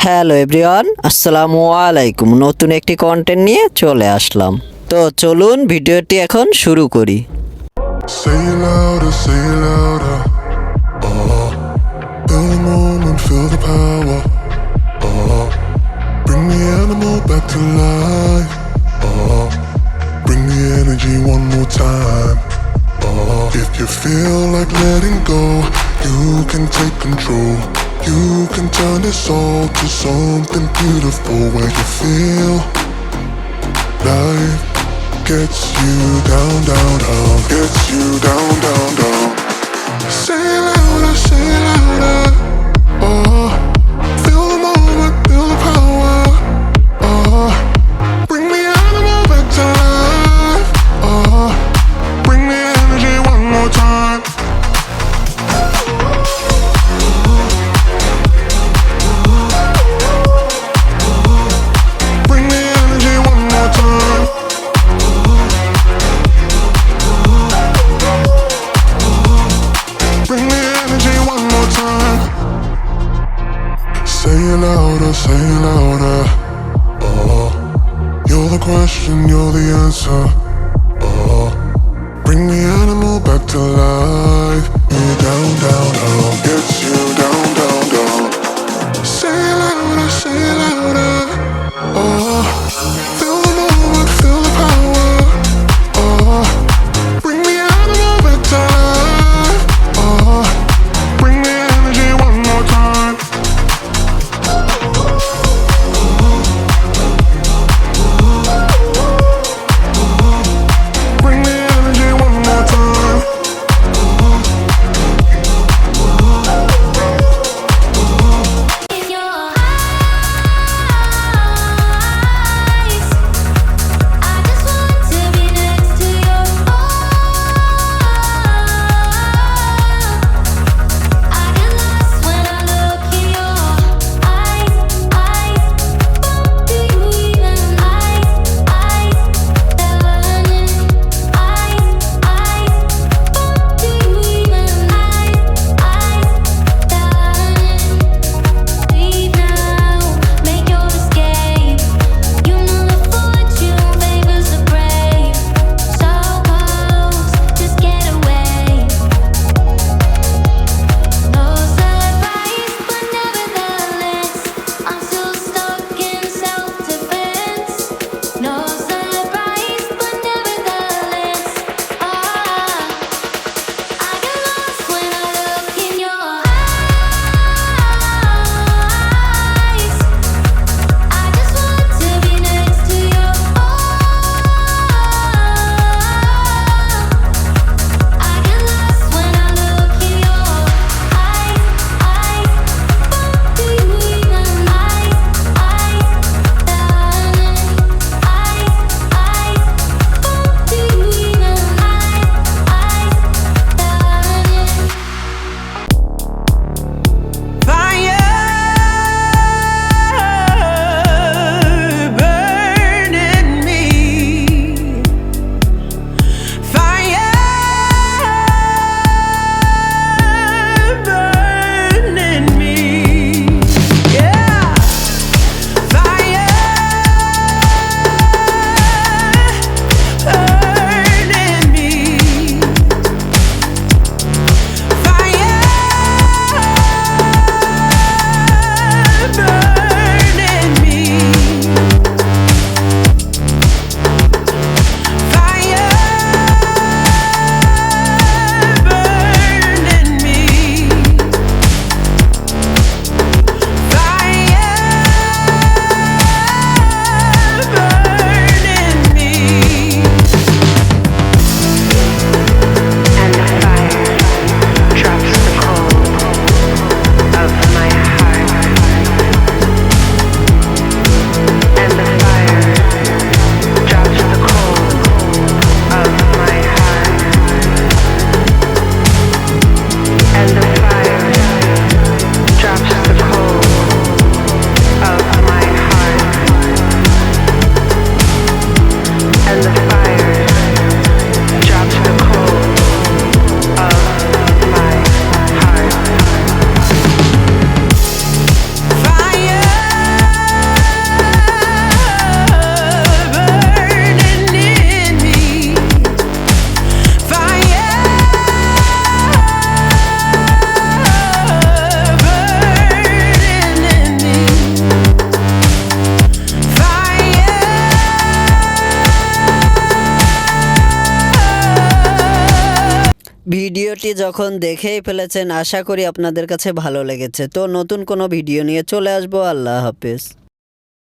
Hello everyone, আসসালামু আলাইকুম। নতুন একটি কন্টেন্ট নিয়ে চলে আসলাম। তো চলুন ভিডিওটি এখন শুরু করি। Say it louder, say it louder. Feel the moment, feel the power. Bring the animal back to life. Bring the energy one more time. If you feel like letting go, you can take control. You can turn this all to something beautiful where you feel life gets you down, down, down, gets you down, down, down. Say it louder, say it louder. Feel the moment, feel the power. Bring the animal back to life. Bring the energy one more time. Bring the energy one more time. Bring the energy one more time. Say it louder, say it louder. You're the question, you're the answer. Bring the animal back to life. You down, down, down, gets you down, down, down. Say it louder, say it louder. Feel the moment, feel the power. Bring the animal back to life. Bring the energy one more time. Bring the energy one more time. ভিডিওটি যখন দেখেই ফেলেছেন আশা করি আপনাদের কাছে ভালো লেগেছে। তো নতুন কোনো ভিডিও নিয়ে চলে আসবো। আল্লাহ হাফেজ।